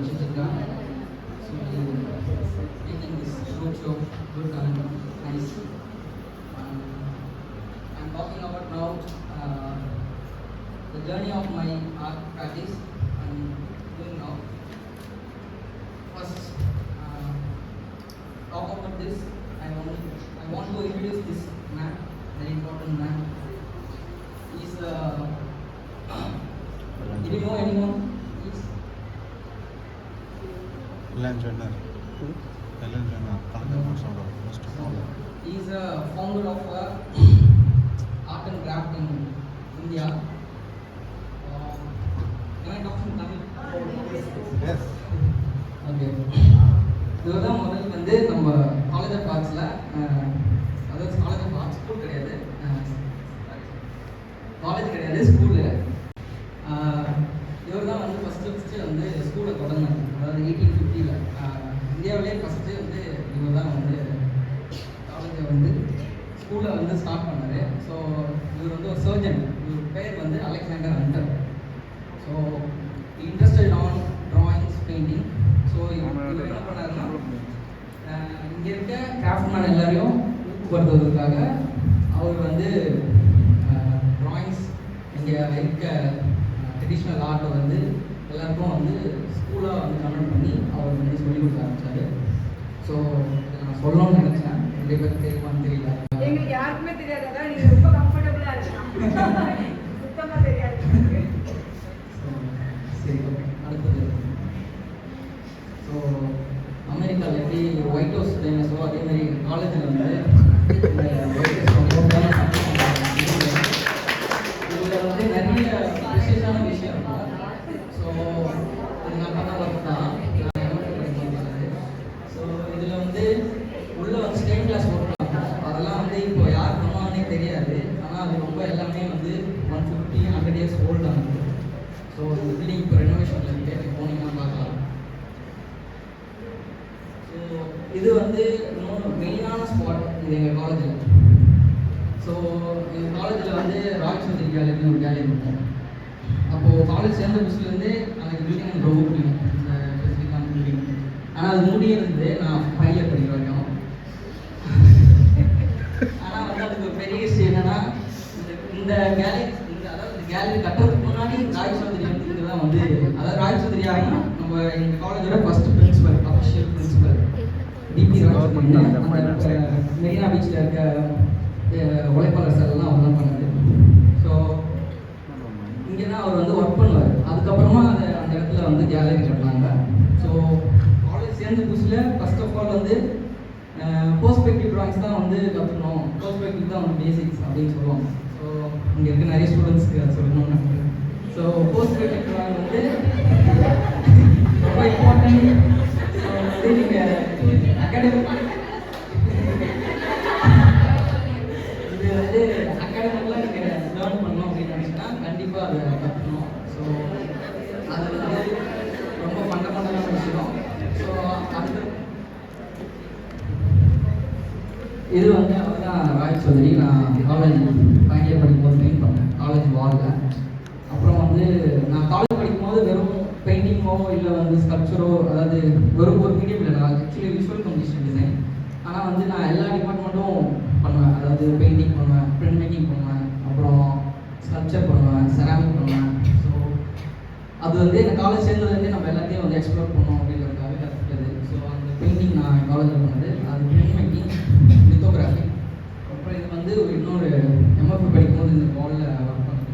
Chitra. So making this roadshow good and nice. I'm talking about now the journey of my art practice I'm doing now. First, talk about this. I want to introduce this man, very important man. He's do you know anyone? Ellen Jenner. Ellen Jenner. First of all. He is a founder of art and craft in India. Can I talk in Tamil? Yes. Okay. இவர் தான் முதல் வந்து நம்ம college of ஆர்ட்ஸில் அதாவது college of arts school கிடையாது, college கிடையாது, school. இவர் தான் வந்து ஃபஸ்ட்டு வந்து ஸ்கூலை தொடங்கினார். அதாவது 1850 இந்தியாவிலே ஃபஸ்ட்டு வந்து இவர் தான் வந்து காலேஜை வந்து ஸ்கூலை வந்து ஸ்டார்ட் பண்ணார். ஸோ இவர் வந்து ஒரு சர்ஜன். இவர் பேர் வந்து Alexander Hunter. So interested on drawings, painting. So இவர் என்ன பண்ணாருன்னா இங்கே இருக்க கிராஃப்ட்மேன் எல்லாரையும் ஊக்கப்படுத்துவதற்காக அவர் வந்து ட்ராயிங்ஸ், இங்கே இருக்க ட்ரெடிஷ்னல் ஆர்ட்டை வந்து எல்லாருக்கும் வந்து ஸ்கூலாக வந்து கன்வெர்ட் பண்ணி அவர் வந்து சொல்லிக் கொடுக்க ஆரம்பித்தார். ஸோ இதை நான் சொல்லணும்னு நினச்சேன். நிறைய பேருக்கு தெரியுமான்னு தெரியல. எங்களுக்கு யாருக்குமே தெரியாது. அதான் நீங்கள் ரொம்ப கம்ஃபர்டபுளாக இருக்கலாம். சுத்தமாக தெரியாது. சரி, அடுத்தது. ஸோ அமெரிக்காவில் எப்படி ஒயிட் ஹவுஸ் ஃபேமஸோ அதே மாதிரி காலேஜில் வந்து ஒயிட் ஹவுஸ் ரொம்ப ஃபேமஸ். இதில் வந்து நிறைய விசேஷமான விஷயம் இருக்கும். ஸோ இது நான் பண்ண ஒர்க் தான். ஸோ இதில் வந்து உள்ளே வந்து ஸ்டேட் கிளாஸ் ஒர்க் இருக்கும். அதெல்லாம் வந்து இப்போ யார் பண்ணுவாங்கன்னே தெரியாது. ஆனால் அது ரொம்ப எல்லாமே வந்து 150-100 இயர்ஸ் ஓல்டானது. ஸோ இந்த பில்டிங் இப்போ ரெனோவேஷனில் இருக்குது, போனீங்கன்னா பார்க்கலாம். ஸோ இது வந்து இன்னொரு மெயினான ஸ்பாட் இது எங்கள் காலேஜில். ஸோ எங்கள் காலேஜில் வந்து ராஜ்சந்திரி கேலரின்னு ஒரு கேலரி இருக்கும். அப்போது காலேஜ் சேர்ந்த புதுசுலேருந்தே எனக்கு பில்டிங் எனக்கு ரொம்ப பிடிக்கும், இந்த ஸ்பெசிஃபிக்கான பில்டிங். ஆனால் அது முடியிருந்து நான் ஃபைனல் இயர் படிக்கிற வரைக்கும். ஆனால் வந்து அதுக்கு ஒரு பெரிய விஷயம் என்னென்னா இந்த கேலரி, அதாவது இந்த கேலரி கட்டுறதுக்கு முன்னாடி ராஜ்சந்திரி வந்து இங்கே தான் வந்து, அதாவது ராஜ்சந்திரி யாருன்னா நம்ம எங்கள் காலேஜோட first principal, official principal TP Rajchandri. Marina பீச்சில் இருக்க உழைப்பாளர் செல்லாம் அவர் தான் பண்ணார். ஸோ இங்கே தான் அவர் வந்து ஒர்க் பண்ணுவார். அதுக்கப்புறமா அந்த இடத்துல வந்து கேலரி கட்டினாங்க. ஸோ காலேஜ் சேர்ந்த புதுசில் ஃபர்ஸ்ட் ஆஃப் ஆல் வந்து பெர்ஸ்பெக்டிவ் ட்ராயிங்ஸ் தான் வந்து கற்றுக்கணும், பெர்ஸ்பெக்டிவ் தான் வந்து பேசிக்ஸ் அப்படின்னு சொல்லுவாங்க. ஸோ இங்கே இருக்க நிறைய ஸ்டூடெண்ட்ஸ்க்கு அதை சொல்லணும்னு நினைக்கிறேன். ஸோ பெர்ஸ்பெக்டிவ் ட்ராயிங் வந்து ரொம்ப இம்பார்ட்டன்ட். ஸோ வந்து நீங்கள் அகாடமிக் இது வந்து அகாடமிக்கெலாம் நீங்கள் லேர்ன் பண்ணணும் அப்படின்னு நினச்சிங்கன்னா கண்டிப்பாக அதை கற்றுக்கணும். ஸோ அது வந்து ரொம்ப ஃபண்டமெண்டலான விஷயம். ஸோ அடுத்து இது வந்து அவர் தான் ராய் சௌத்ரி. நான் காலேஜ் ஃபைனல் இயர் படிக்கும்போது பெயிண்ட் பண்ணேன் காலேஜ் வாலில். அப்புறம் வந்து நான் காலேஜ் படிக்கும்போது வெறும் பெயிண்டிங்கோ இல்லை வந்து ஸ்கல்ப்சரோ, அதாவது வெறும் ஒரு மீடியம் இல்லை. நான் ஆக்சுவலி விஷுவல் கம்யூனிகேஷன் டிசைன். ஆனால் வந்து நான் எல்லா டிபார்ட்மெண்ட்டும் பண்ணுவேன். அதாவது பெயிண்டிங் பண்ணுவேன், பிரிண்ட் மேக்கிங் பண்ணுவேன், அப்புறம் ஸ்கல்ப்சர் பண்ணுவேன், செராமிக் பண்ணுவேன். ஸோ அது வந்து எங்கள் காலேஜ் சேர்ந்ததுலேருந்தே நம்ம எல்லாத்தையும் வந்து எக்ஸ்ப்ளோர் பண்ணோம் அப்படிங்கிறதுக்காக கற்றுக்கிட்டது. ஸோ அந்த பெயிண்டிங் நான் காலேஜில் பண்ணது, அது பிரிண்ட் மேக்கிங், லித்தோகிராஃபி. அப்புறம் இது வந்து இன்னொரு எம்எஃப் படிக்கும்போது இந்த வாலில் ஒர்க் பண்ணது.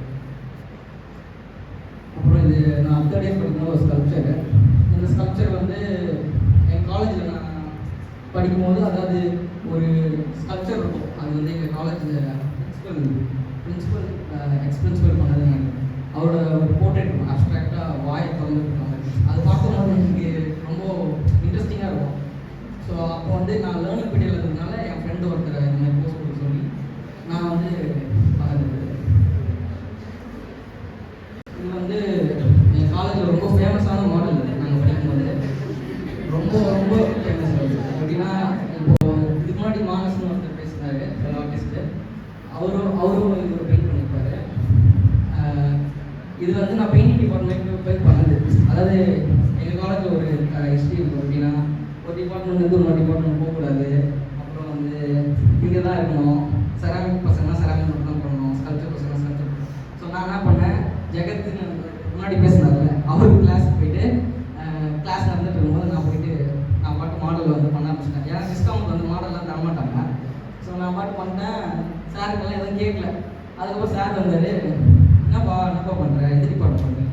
அப்புறம் இது நான் தேர்ட் இயர் படிக்கும்போது ஒரு ஸ்கல்ப்சர். இந்த ஸ்கல்ப்சர் வந்து என் காலேஜில் நான் படிக்கும்போது, அதாவது ஒரு ஸ்கல்ப்சர் இருக்கும், அது வந்து எங்கள் காலேஜில் பிரின்சிபல் எக்ஸ்பிரின்சிபல் பண்ணது. அவரோட ஒரு போர்ட்ரேட் இருக்கும், அப்ட்ராக்டாக வாயை திறந்துருக்காங்க. அது பார்க்கும்போது எனக்கு ரொம்ப இன்ட்ரெஸ்டிங்காக இருக்கும். ஸோ அப்போ வந்து நான் லேர்னிங் பீரியடில் இருந்ததுனால என் ஃப்ரெண்டு ஒருத்தர் இந்த மாதிரி போஸ்ட் கொடுக்க சொல்லி நான் வந்து பண்ணது. இது வந்து என் காலேஜில் ரொம்ப ஃபேமஸான மாடல். நாங்கள் படிக்கும்போது ரொம்ப ரொம்ப ஃபேமஸ் ஆகுது. எப்படின்னா இப்போது இதுக்கு முன்னாடி மானஸ்னு ஒருத்தர் பேசினார், ஆர்டிஸ்ட்டு. அவரும் இவர் பெயிண்ட் பண்ணியிருப்பார். இது வந்து நான் பெயிண்டிங் டிபார்ட்மெண்ட் போய் பண்ணது. அதாவது எங்கள் காலேஜில் ஒரு ஹிஸ்ட்ரி இருக்கும். எப்படின்னா ஒரு டிபார்ட்மெண்ட் இன்னொரு டிபார்ட்மெண்ட் போகக்கூடாது. அப்புறம் வந்து இங்கே தான் இருக்கணும். செராமிக் பசங்கன்னா செராமிக் மட்டும் தான் பண்ணணும், ஸ்கல்ப்சர் பசங்க ஸ்கல்ப்சர். ஸோ நான் என்ன பண்ணேன், ஜெகத்துன்னு முன்னாடி பேசினார்ல, அவருக்கு கிளாஸுக்கு போயிட்டு கிளாஸ் நடந்துட்டு இருக்கும்போது நான் பாட்டு மாடல் வந்து பண்ண ஆரம்பிச்சிட்டேன். ஏன்னா டிஸ்கவுண்ட் வந்து மாடல்லாம் தர மாட்டாங்க. ஸோ நான் பாட்டு பண்ணேன். சாருக்கெல்லாம் எதுவும் கேட்கல. அதுக்கப்புறம் சார் வந்தார், என்னப்பா பண்ணுற, எந்த டிபார்ட்மெண்ட் பண்ணுறேன்?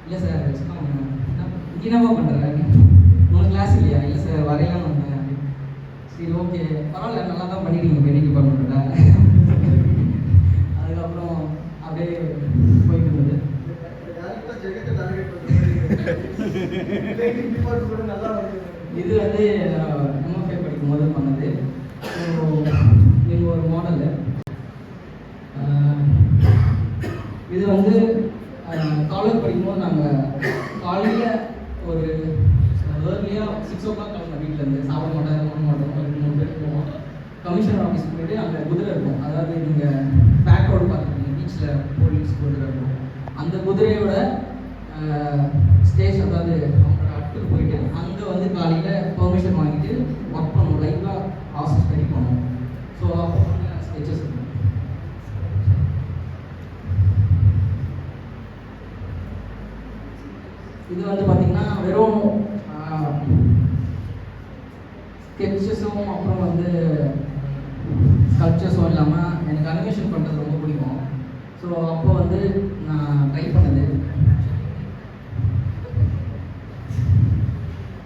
இல்லை சார் டிஸ்கவுண்ட். இங்கே என்னப்பா பண்ணுற, உனக்கு கிளாஸ் இல்லையா? இல்லை சார் வரையலாம் வந்தேன். சரி ஓகே பரவாயில்ல, நல்லா தான் பண்ணிடுங்க பெயிண்டிங் டிபார்ட்மெண்ட்டில். அதுக்கப்புறம் அப்படியே போயிட்டு இருந்தது. இது வந்து எம்எஃப்ஏ படிக்கும்போது பண்ணது. ஸோ இது ஒரு மாடலு. இது வந்து காலேஜ் படிக்கும்போது நாங்கள் காலையில் ஒரு ஏர்லியாக 6 o'clock கிளம்புவோம். வீட்டிலேருந்து சாப்பிட மாட்டோம், பண்ண மாட்டோம், 2-3 பேர் போவோம். கமிஷனர் ஆஃபீஸ் போயிட்டு அங்கே குதிரை இருக்கும். அதாவது நீங்கள் பேக் ரோடு பார்த்துருக்கீங்க, பீச்சில் போலீஸ் குதிரை இருக்கும். அந்த குதிரையோட ஸ்டேஷன், அதாவது அவங்களோட அடுத்துக்கு போயிட்டு அங்கே வந்து காலையில் பெர்மிஷன் வாங்கிட்டு ஒர்க் பண்ணுவோம். லைவாக ஆஃபீஸ் ஸ்டடி பண்ணுவோம். ஸோ அப்போ வந்து ஸ்கெச்சஸ் இருக்கும். இது வந்து பார்த்திங்கன்னா வெறும் ஸ்கெட்சஸும் அப்புறம் வந்து ஸ்கல்ப்சர்ஸும் இல்லாமல் எனக்கு அனிமேஷன் பண்ணுறது ரொம்ப பிடிக்கும். ஸோ அப்போ வந்து நான் ட்ரை பண்ணது.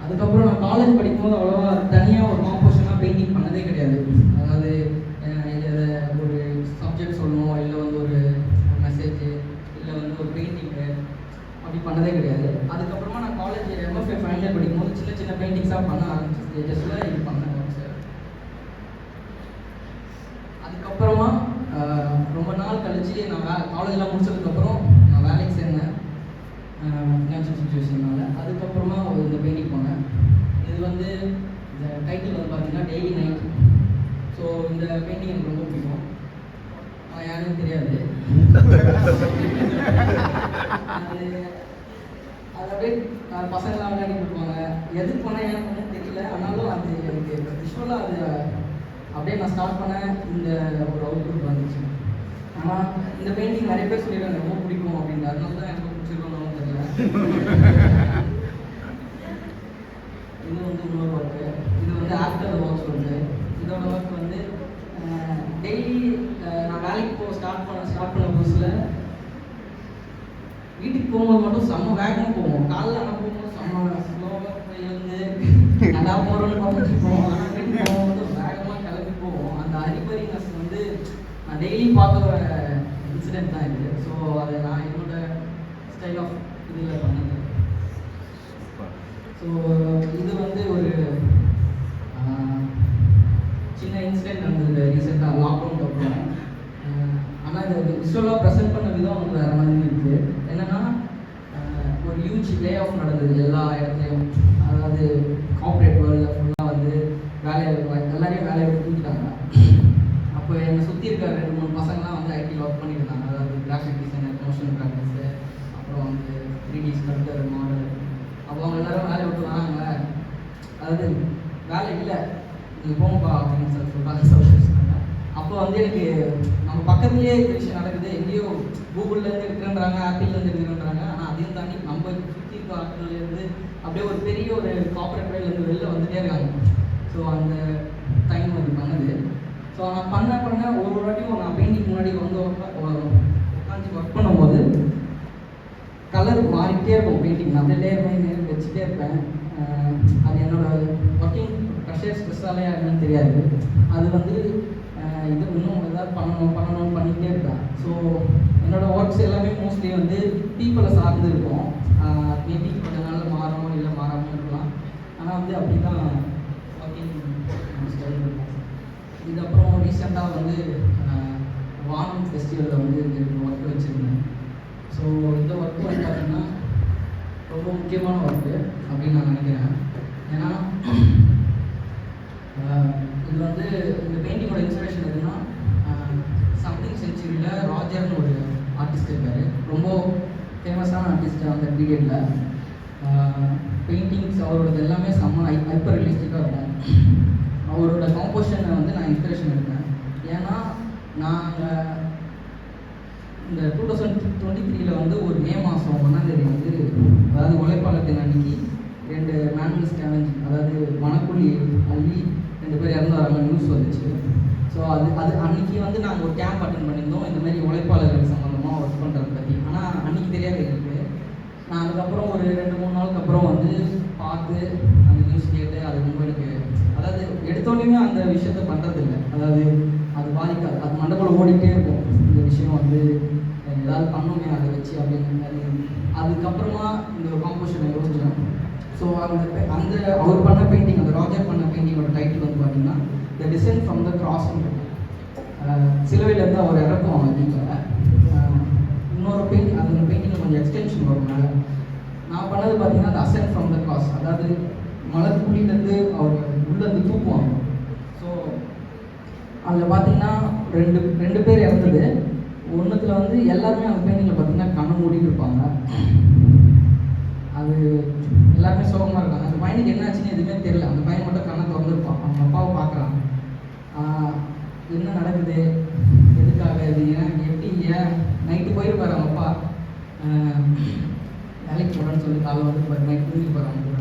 அதுக்கப்புறம் நான் காலேஜ் படிக்கும்போது அவ்வளோவா தனியாக ஒரு காம்போசிஷனாக பெயிண்டிங் பண்ணதே கிடையாது. அதாவது ஒரு சப்ஜெக்ட் சொல்லணும், இல்லை வந்து ஒரு மெசேஜ், இல்லை வந்து ஒரு பெயிண்டிங்கு அப்படி பண்ணதே கிடையாது. அதுக்கப்புறமா நான் காலேஜ் எம்எஃப்ஏ ஃபைனல் இயர் படிக்கும்போது சின்ன சின்ன பெயிண்டிங்ஸாக பண்ண ஆரம்பிச்ச ஸ்டேஜஸில் இது பண்ணேன் சார். அதுக்கப்புறமா ரொம்ப நாள் கழிச்சு நான் காலேஜெலாம் முடிச்சதுக்கப்புறம் நான் வேலைக்கு சேர்ந்தேன் ஃபினான்ஷியல் சுச்சுவேஷனால. அதுக்கப்புறமா இந்த பெயிண்டிங் பண்ணேன். இது வந்து இந்த டைட்டில் வந்து பார்த்தீங்கன்னா டெய்லி நைட். ஸோ இந்த பெயிண்டிங் எனக்கு ரொம்ப பிடிக்கும். ஆனால் யாருக்கும் தெரியாது. அது அப்படியே பசங்களாம் விளையாடி கொடுப்பாங்க. எதுக்கு பண்ணேன் ஏன் பண்ணேன்னு தெரியல. ஆனாலும் அது எனக்கு விஷுவலாக அது அப்படியே நான் ஸ்டார்ட் பண்ணேன். இந்த ஒரு அவுட்புட் வந்துச்சு. ஆனால் இந்த பெயிண்டிங் நிறைய பேர் சொல்லிடுறாங்க ரொம்ப பிடிக்கும் அப்படின்னு. அதனால தான் எனக்கு பிடிச்சிருக்கோன்னு தெரியல. இது வந்து இன்னொரு ஒர்க்கு. இது வந்து ஆஃப்டர் ஒர்க்ஸ் வந்து இதோட ஒர்க் வந்து டெய்லி நான் வேலைக்கு ஸ்டார்ட் பண்ண புதுசில் வீட்டுக்கு போகும்போது மட்டும் செம்ம வேகமாக போவோம். காலையில் ஆனால் போகும்போது செம்ம ஸ்லோவாக எழுந்து நல்லா போகிறோன்னு பார்த்துட்டு போவோம். ஆனால் வீட்டுக்கு போகும்போது வேகமாக கிளம்பி போவோம். அந்த ஹரிபரினஸ் வந்து நான் டெய்லி பார்க்குற இன்சிடென்ட் தான் இது. ஸோ அதை நான் என்னோட ஸ்டைல் ஆஃப் இதில் பண்ணது. ஸோ இது வந்து ஒரு சின்ன இன்சிடென்ட் நடந்தது ரீசெண்டாக லாக்டவுனுக்கு அப்புறம். ஆனால் இது விஷுவலாக ப்ரெசென்ட் பண்ண விதம் வந்து வேறு மாதிரி இருக்குது. என்னென்னா ஒரு ஹியூஜ் லே ஆஃப் நடந்தது எல்லா இடத்துலையும். அதாவது கார்ப்பரேட் வேர்ல்டில் ஃபுல்லாக வந்து எல்லாரையும் வேலையை விட்டு தூக்கிட்டாங்க. அப்போ என்னை சுற்றி இருக்க 2-3 பசங்களாம் வந்து ஐடியில் ஒர்க் பண்ணிட்டு இருந்தாங்க. அதாவது கிராஃபிக் டிசைனர், மோஷன் கிராஃபிக்ஸு, அப்புறம் வந்து 3D ஸ்கல்ப்டர், மாடல். அப்போ அவங்க எல்லோரும் வேலையை விட்டு வராங்க. அதாவது வேலை இல்லை, நீங்கள் போங்கப்பா அப்படின்னு சொல்கிறாங்க. அப்போ வந்து எனக்கு நம்ம பக்கத்துலேயே இந்த விஷயம் நடக்குது. எங்கேயோ கூகுள்லேருந்து எடுக்கிறேன்றாங்க, ஆப்பிள்லேருந்து எடுக்கிறேன்றாங்க. ஆனால் அதையும் தாண்டி நம்ம சுற்றி இருக்க ஆட்கள்லேருந்து அப்படியே ஒரு பெரிய ஒரு கார்ப்பரேட் வேலையிலேருந்து வெளில வந்துகிட்டே இருக்காங்க. ஸோ அந்த டைம் வந்து பண்ணது. ஸோ நான் பண்ண ஒரு வாட்டியும் நான் பெயிண்டிங் முன்னாடி வந்து உட்காந்து ஒர்க் பண்ணும்போது கலர் மாறிக்கிட்டே இருக்கும் பெயிண்டிங். நான் அப்படியே லேயர் வச்சுட்டே இருப்பேன். அது என்னோட ஒர்க்கிங் ப்ரெஷர் ஸ்ட்ரெஸ்ஸாலே என்னன்னு தெரியாது. அது வந்து இது இன்னும் எதாவது பண்ணணும்னு பண்ணிகிட்டே இருக்கேன். ஸோ என்னோடய ஒர்க்ஸ் எல்லாமே மோஸ்ட்லி வந்து பீப்புளை சார்ந்து இருக்கும். மேபி கொஞ்ச நாள் மாறணும், இல்லை மாறாமல் இருக்கலாம். ஆனால் வந்து அப்படி தான் ஒர்க்கிங் ஸ்டைல் இருக்கும். இதுக்கப்புறம் ரீசெண்டாக வந்து வானம் ஃபெஸ்டிவலில் வந்து ஒர்க் வச்சுருந்தேன். ஸோ இந்த ஒர்க் வந்து பார்த்திங்கன்னா ரொம்ப முக்கியமான ஒர்க்கு அப்படின்னு நான் நினைக்கிறேன். ஏன்னா இது வந்து இந்த பெயிண்டிங்கோட இன்ஸ்பிரேஷன் எதுன்னா, சம்திங் செஞ்சுரியில் ராஜர்னு ஒரு ஆர்டிஸ்ட் இருக்கார். ரொம்ப ஃபேமஸான ஆர்டிஸ்ட் அந்த பீரியடில். பெயிண்டிங்ஸ் அவரோடது எல்லாமே செம்ம ஹைப்பர் ரியலிஸ்டிக்காக இருக்கும். அவரோட காம்போசிஷனை வந்து நான் இன்ஸ்பிரேஷன் எடுத்தேன். ஏன்னா நாங்கள் இந்த 2023 வந்து ஒரு மே மாதம் 1ஆம் தேதி வந்து, அதாவது உழைப்பாளர் தின அன்னைக்கு 2 மேனுவல் ஸ்கேவஞ்ச், அதாவது மணக்குழி அள்ளி 2 பேர் இறந்து வராங்க நியூஸ் வந்துச்சு. ஸோ அது அன்றைக்கி வந்து நாங்கள் ஒரு கேம்ப் அட்டன் பண்ணியிருந்தோம் இந்த மாதிரி உழைப்பாளர்கள் சம்மந்தமாக ஒர்க் பண்ணுறத பற்றி. ஆனால் அன்றைக்கி தெரியாது எங்களுக்கு. நான் அதுக்கப்புறம் ஒரு 2-3 நாளுக்கு அப்புறம் வந்து பார்த்து அந்த நியூஸ் கேட்டு அது ரொம்ப எனக்கு, அதாவது எடுத்தோடனே அந்த விஷயத்த பண்ணுறதில்ல, அதாவது அது பாதிக்காது, அது மண்டபத்தில் ஓடிக்கிட்டே இருக்கும் இந்த விஷயம் வந்து ஏதாவது பண்ணுமே அதை வச்சு அப்படிங்கிற மாதிரி. அதுக்கப்புறமா இந்த ஒரு காம்போசிஷனை யோசிச்சேன். ஸோ அந்த அவர் பண்ண பெயிண்டிங், அந்த ராஜர் பண்ண பெயிண்டிங்கோட டைட்டில் வந்து பார்த்தீங்கன்னா த டிசென்ட் ஃப்ரம் த கிராஸ். சிலுவையிலேருந்து அவர் இறக்குவாங்க நீங்கள். இன்னொரு பெயிண்டிங், அந்த பெயிண்டிங்கில் கொஞ்சம் எக்ஸ்டென்ஷன் வரும் மேலே. நான் பண்ணது பார்த்தீங்கன்னா த அசென்ட் ஃப்ரம் த கிராஸ், அதாவது மலர்குடியிலேருந்து அவர் உள்ளேருந்து தூக்குவாங்க. ஸோ அதில் பார்த்தீங்கன்னா ரெண்டு பேர் இறந்தது. ஒன்றுத்தில் வந்து எல்லாருமே அந்த பெயிண்டிங்கில் பார்த்தீங்கன்னா கண்ணை மூடிட்டு இருப்பாங்க. அது எல்லாருமே சோகமாக இருக்காங்க. அந்த பையனுக்கு என்னாச்சுன்னு எதுவுமே தெரியல. அந்த பையன் மட்டும் கண்ணை திறந்துருப்பான். அவங்க அப்பாவை பார்க்குறான். என்ன நடக்குது, எதுக்காக, இது ஏன், எப்படி, ஏன் நைட்டு போயிருப்பார் அவங்க அப்பா வேலைக்கு போகிறேன்னு சொல்லி காலையில் வந்து நைட் தூங்கி போகிறாங்க கூட.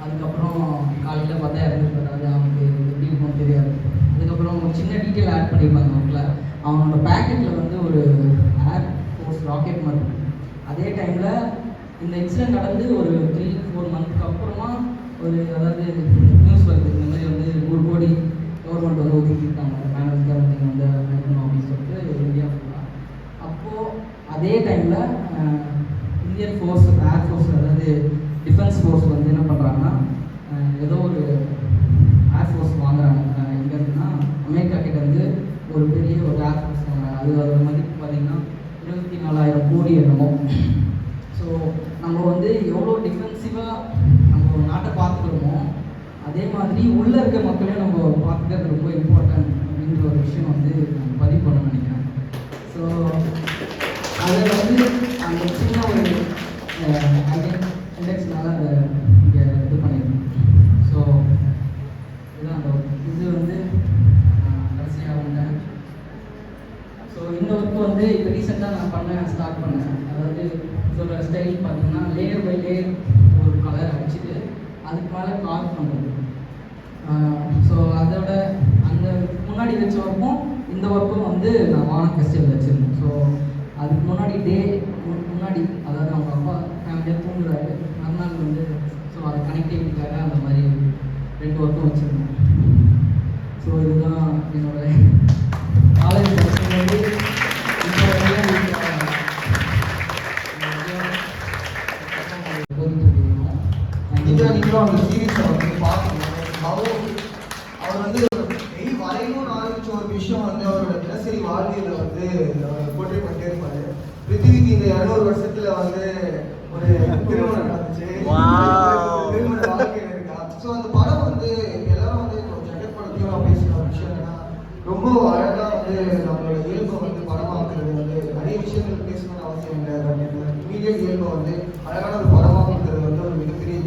அதுக்கப்புறம் காலையில் பார்த்தா இறந்துருப்பாரு. அது அவனுக்கு எப்படி இருக்கும்னு தெரியாது. அதுக்கப்புறம் ஒரு சின்ன டீட்டெயில் ஆட் பண்ணியிருப்பாங்க அவங்கள. அவனோட பேக்கெட்டில் வந்து ஒரு ஏர் ஃபோர்ஸ் ராக்கெட் மாதிரி. அதே டைமில் இந்த இன்சிடென்ட் நடந்து ஒரு 3-4 மந்த்துக்கு அப்புறமா ஒரு, அதாவது நியூஸ் வருது இந்த மாதிரி வந்து 100 கோடி கவர்மெண்ட் வந்து ஒதுக்கிட்டாங்க மேனேஜ் கவர்மெண்ட் வந்து நடக்கணும் அப்படின்னு சொல்லிட்டு இந்தியா ஃபுல்லாக. அப்போது அதே டைமில் இந்தியன் ஃபோர்ஸ், ஏர் ஃபோர்ஸ், அதாவது டிஃபென்ஸ் ஃபோர்ஸ் வந்து என்ன பண்ணுறாங்கன்னா ஏதோ ஒரு ஏர் ஃபோர்ஸ் வாங்குறாங்க. எங்கே இருக்குன்னா அமெரிக்கா கிட்டேருந்து ஒரு பெரிய ஒரு ஏர் ஃபோர்ஸ் வாங்குறாங்க. அதோட மதிப்பு பார்த்திங்கன்னா 24,000 கோடி என்னமோ. ஸோ நம்ம வந்து எவ்வளோ டிஃபென்சிவாக நம்ம நாட்டை பார்த்துக்கிறோமோ அதே மாதிரி உள்ளே இருக்க மக்களையும் நம்ம பார்த்துக்கிறது ரொம்ப இம்பார்ட்டன்ட் அப்படின்ற ஒரு விஷயம் வந்து நான் பதிவு பண்ண நினைக்கிறேன். ஸோ அதை வந்து அந்த சின்ன ஒரு இண்டெக்ஸ்னால அதை இங்கே இது பண்ணியிருக்கேன். ஸோ இதுதான் அந்த இது வந்து கடைசியாக வந்தேன். ஸோ இந்த ஒர்க்கு வந்து இப்போ ரீசெண்டாக நான் ஸ்டார்ட் பண்ணேன். அதாவது இதோட ஸ்டைல் பார்த்தீங்கன்னா லேயர் பை லேயர் ஒரு கலர் அடிச்சுட்டு அதுக்கு மேலே கார்வ் பண்ணுறது. ஸோ அதோட அந்த முன்னாடி வச்ச ஒர்க்கும் இந்த ஒர்க்கும் வந்து நான் வானம் ஃபெஸ்டிவல் வச்சுருந்தேன். ஸோ அதுக்கு முன்னாடி அதாவது அவங்க அப்பா ஃபேமிலியாக தூங்குறாரு, மறுநாள் வந்து ஸோ அது கனெக்டிவிட்டிக்காக அந்த மாதிரி 2 ஒர்க்கும் வச்சுருந்தேன். ஸோ இதுதான் என்னோட காலேஜ் வந்து நீங்களும் அந்த சீரீஸை வந்து பார்க்கணும். அவர் வந்து வரையணும்னு ஆரம்பிச்ச ஒரு விஷயம் வந்து அவரோட தினசரி வாழ்க்கையில வந்து அவர் போற்றி பண்ணிட்டே இருப்பாரு. பிருத்திவிக்கு இந்த 200 வருஷத்துல வந்து ஒரு திருமணம் நடந்துச்சு, திருமண வாழ்க்கையில இருக்கா. ஸோ அந்த படம் வந்து எல்லாரும் வந்து ஜட்டப்படத்தையும் பேசுகிற ஒரு விஷயம் என்னன்னா ரொம்ப அழகா வந்து நம்மளோட இயல்பை வந்து படமாக்குறது வந்து நிறைய விஷயங்கள் பேசணும்னு அவசியம் இல்லை. பட் இமீடியட் இயல்பை வந்து அழகான ஒரு படமாக்குறது வந்து ஒரு மிகப்பெரிய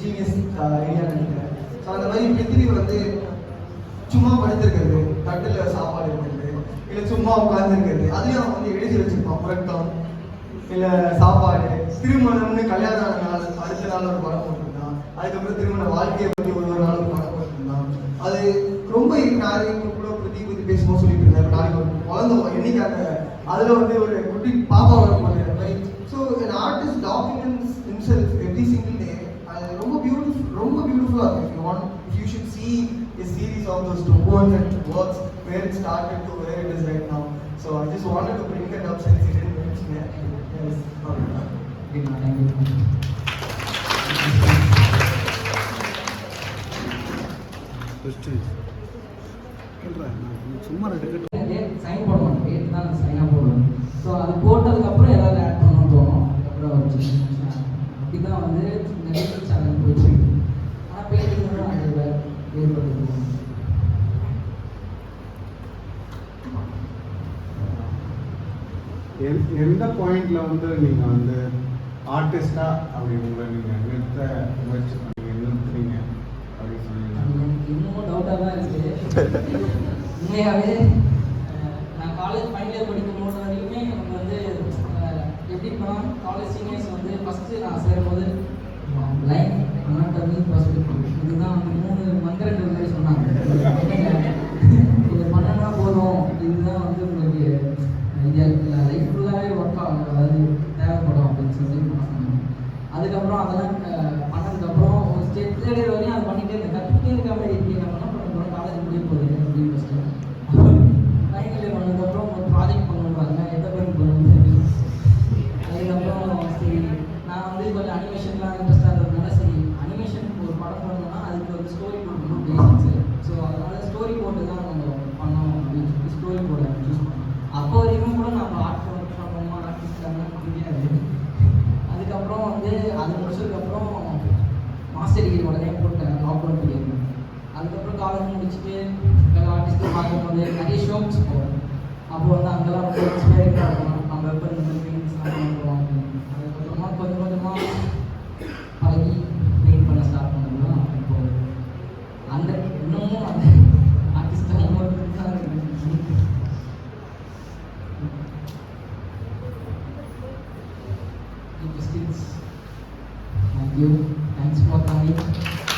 ஜீனியஸ் ஐடியா நினைக்கிறேன். ஸோ அந்த மாதிரி பிருத்திவி வந்து சும்மா படுத்திருக்கிறது, தட்டில் சாப்பாடு இருக்கிறது, இல்லை சும்மா உட்காந்துருக்கிறது, அதையும் அவன் வந்து எழுதி வச்சிருப்பான். உறக்கம் இல்லை சாப்பாடு, திருமணம்னு கல்யாணம் ஆன நாள் அடுத்த நாள் ஒரு படம் போட்டிருந்தான். அதுக்கப்புறம் திருமண வாழ்க்கையை பற்றி ஒரு நாள் ஒரு படம் போட்டிருந்தான். அது ரொம்ப நாளைக்கு கூட பிருத்திவி பற்றி பேசும்போது சொல்லிட்டு இருந்தாரு. நாளைக்கு ஒரு குழந்தை என்னைக்காக அதில் வந்து ஒரு குட்டி பாப்பா வர போகிற மாதிரி. So an artist documents himself every single day. ரொம்ப பியூட்டிஃபுல்லா இருக்கு. If you should see a series of those component works where it started to where it is right now. So I just wanted to bring it up since you didn't mention it. Yes. சும்மா sign போட மாட்டோம், date தான் சைனாக போடுவோம். So அது போட்டதுக்கப்புறம் ஏதாவது add பண்ணணும்னு தோணும். அதுக்கப்புறம் வச்சு அப்படிதான் வந்து இந்த டிஜிட்டல் சேனல் போயிடுச்சு. ஆனால் பெயிண்டிங்கோட அதில் ஏற்படுது. எந்த பாயிண்ட்ல வந்து நீங்கள் வந்து ஆர்டிஸ்டாக அப்படி உங்களை நீங்கள் நிறுத்த முயற்சி பண்ணீங்க நிறுத்துறீங்க அப்படின்னு அது சொல்லி எனக்கு இன்னமும் டவுட்டாக தான் இருக்குது. உண்மையாகவே நான் காலேஜ் ஃபைனல் இயர் படிக்கும் போது வரைக்குமே எனக்கு வந்து எப்படின்னா காலேஜ் சீனியர்ஸ் வந்து ஃபஸ்ட்டு நான் சேரும்போது லைன் அனாட்டமி பர்ஸ்பெக்டிவ் இதுதான் வந்து 3 மந்திரங்கள் மாதிரி சொன்னாங்க. இதை பண்ணனா போதும், இதுதான் வந்து உங்களுக்கு இது லைஃப் ஃபுல்லாகவே ஒர்க் ஆகும், அதாவது தேவைப்படும் அப்படின்னு சொல்லி சொன்னாங்க. அதுக்கப்புறம் அதெல்லாம் பண்ணதுக்கப்புறம் ஒரு ஸ்டேட் தேர்ட் இயர் வரையும் அதை பண்ணிகிட்டே இருந்தேன். கற்றுக்கிட்டே இருக்க மாதிரி இருக்கேன். நம்ம என்ன பண்ண போகிறோம், காலேஜ் முடிய போகுது அப்படின்னு ஃபஸ்ட்டு ஃபைனல் இயர் பண்ணதுக்கப்புறம் ஒரு ப்ராஜெக்ட் பண்ணுறாங்க, எதை பண்ணி பண்ணணும். அதுக்கப்புறம் சரி நான் வந்து கொஞ்சம் அனிமேஷன்லாம் இன்ட்ரெஸ்டாக இருந்ததுனால சரி அனிமேஷன் ஒரு படம் பண்ணணும்னா அதுக்கு வந்து ஸ்டோரி போடணும் பேசிக்ஸு. ஸோ அதனால் ஸ்டோரி போட்டு தான் நம்ம பண்ணோம் அப்படின்னு சொல்லி ஸ்டோரி போர்டை சூஸ் பண்ணோம். அப்போ வரைக்கும் கூட நம்ம ஆர்ட் ஒர்க் பண்ணோமா ஆர்டிஸ்டாக தெரியாது. அதுக்கப்புறம் வந்து அது முடிச்சதுக்கப்புறம் மாஸ்டர் டிகிரி உடனே போட்டேன் லாக்டவுன் பீரியட். அதுக்கப்புறம் காலேஜ் முடிச்சுட்டு எல்லா ஆர்டிஸ்ட்டும் பார்க்கும்போது நிறைய ஷோக்ஸ் போவோம். அப்போ வந்து அங்கெல்லாம் ரொம்ப இன்ஸ்பைரிங்காக இருக்கும். நம்ம எப்போ இந்த மாதிரி பெயிண்டிங்ஸ்லாம் பண்ணுறோம் அப்படின்னு. அதுக்கப்புறமா கொஞ்சம் கொஞ்சமாக பழகி பெயிண்ட் பண்ண ஸ்டார்ட் பண்ணோம்னா இப்போ அந்த இன்னமும் அந்த ஆர்டிஸ்டாக இன்னொரு தான் இருக்குது. Thank you. Thanks for coming.